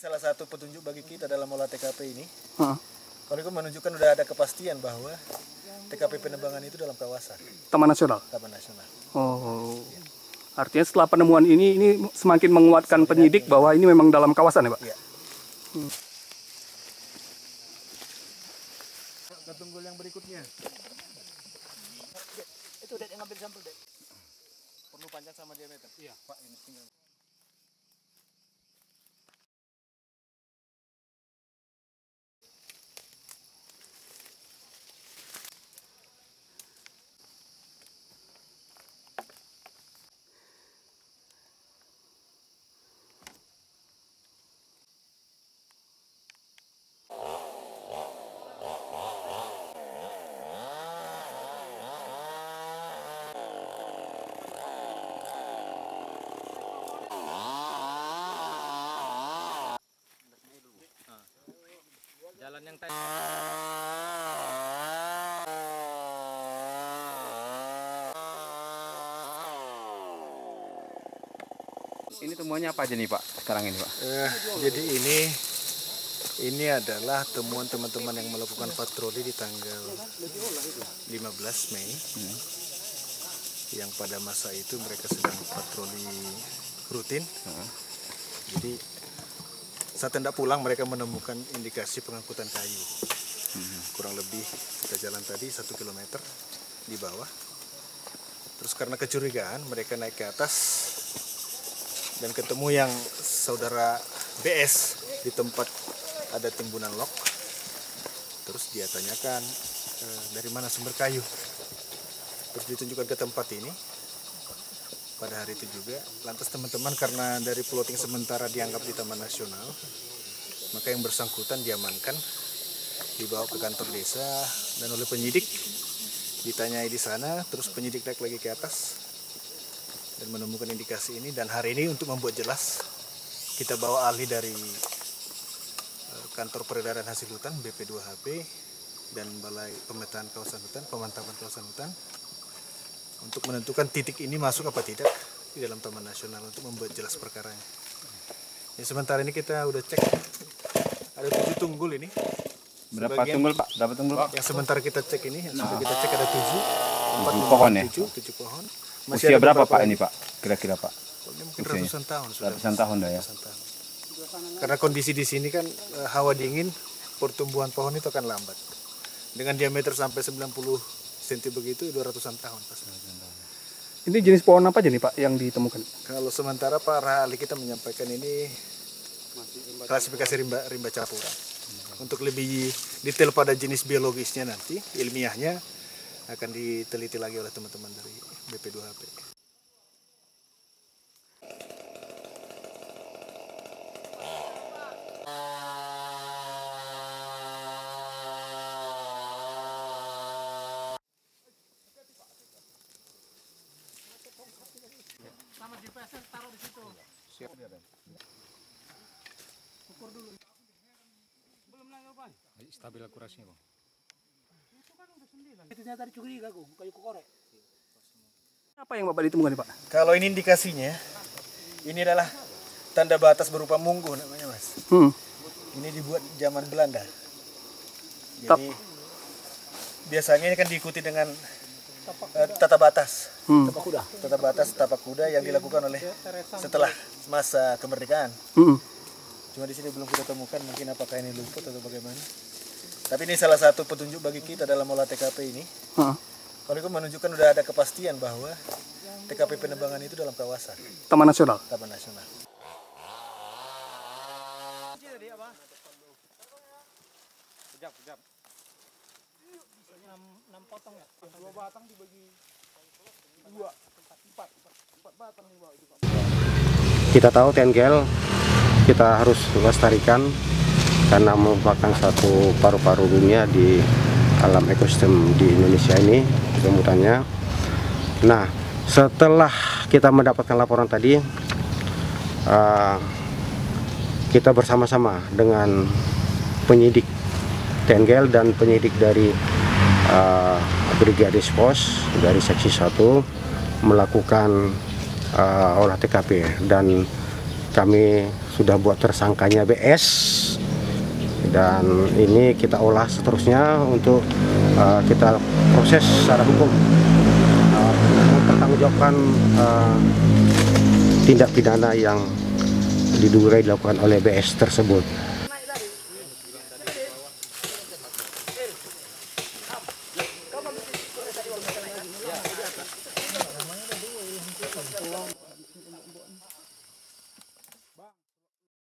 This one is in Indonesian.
salah satu petunjuk bagi kita dalam olah TKP ini. Kalau itu menunjukkan sudah ada kepastian bahwa TKP penebangan itu dalam kawasan Taman Nasional. Taman Nasional. Oh, artinya setelah penemuan ini semakin menguatkan penyidik bahwa ini memang dalam kawasan ya, Pak? Iya. Kita tunggu yang berikutnya. Itu Dek, yang ngambil sampel, Dek. Perlu panjang sama diameter. Iya, Pak, ini tinggal. Jalan yang tadi. Ini temuannya apa aja nih Pak sekarang ini Pak? Jadi ini adalah temuan teman-teman yang melakukan patroli di tanggal 15 Mei. Yang pada masa itu mereka sedang patroli rutin. Jadi saat hendak pulang mereka menemukan indikasi pengangkutan kayu. Kurang lebih kita jalan tadi 1 kilometer di bawah. Terus karena kecurigaan mereka naik ke atas dan ketemu yang saudara BS di tempat ada timbunan log. Terus dia tanyakan dari mana sumber kayu. Terus ditunjukkan ke tempat ini. Pada hari itu juga, lantas teman-teman karena dari plotting sementara dianggap di Taman Nasional, maka yang bersangkutan diamankan, dibawa ke kantor desa dan oleh penyidik ditanyai di sana, terus penyidik naik lagi ke atas dan menemukan indikasi ini. Dan hari ini untuk membuat jelas, kita bawa ahli dari kantor peredaran hasil hutan BP2HP dan Balai Pemetaan Kawasan Hutan, Pemantapan Kawasan Hutan, untuk menentukan titik ini masuk apa tidak di dalam Taman Nasional untuk membuat jelas perkaranya. Ya, sementara ini kita udah cek ada 7 tunggul ini. Berapa tunggul Pak? Berapa tunggul Pak? Yang sementara kita cek ini, yang sudah kita cek ada 7. 7 pohon ya? 7 pohon. Masih Usia ada berapa Pak lagi. ini Pak? Kira-kira Pak? Ini mungkin ratusan tahun sudah. Ratusan tahun dah ya? Ratusan tahun. Karena kondisi di sini kan hawa dingin, pertumbuhan pohon itu akan lambat. Dengan diameter sampai 90 cm begitu 200-an tahun pasti. Ini jenis pohon apa aja nih Pak yang ditemukan? Kalau sementara para ahli kita menyampaikan ini klasifikasi rimba campuran. Untuk lebih detail pada jenis biologisnya nanti, ilmiahnya akan diteliti lagi oleh teman-teman dari BP2HP. Sama GPS taruh di situ. Siap. Ukur dulu. Belum nanggal Pak. Stabil akurasinya Bang. Itu kan udah 9. Itu saya tadi curiga aku, kayu korek. Apa yang Bapak ditemukan nih Pak? Kalau ini indikasinya, ini adalah tanda batas berupa munggu namanya Mas. Ini dibuat zaman Belanda. Jadi biasanya ini kan diikuti dengan tata batas. Tapak kuda yang dilakukan oleh setelah masa kemerdekaan. Cuma di sini belum kita temukan, mungkin apakah ini luput atau bagaimana. Tapi ini salah satu petunjuk bagi kita dalam olah TKP ini. Kalau itu menunjukkan sudah ada kepastian bahwa TKP penebangan itu dalam kawasan Taman Nasional. Taman Nasional. Kejap. 6 potong ya? 2 batang dibagi 2, 4 batang nih Pak. Kita tahu TNGL kita harus lestarikan karena merupakan satu paru-paru dunia di alam ekosistem di Indonesia ini, hutannya. Nah, setelah kita mendapatkan laporan tadi, kita bersama-sama dengan penyidik TNGL dan penyidik dari Brigadir Pos dari Seksi 1 melakukan olah TKP, dan kami sudah buat tersangkanya BS, dan ini kita olah seterusnya untuk kita proses secara hukum, mempertanggungjawabkan tindak pidana yang diduga dilakukan oleh BS tersebut.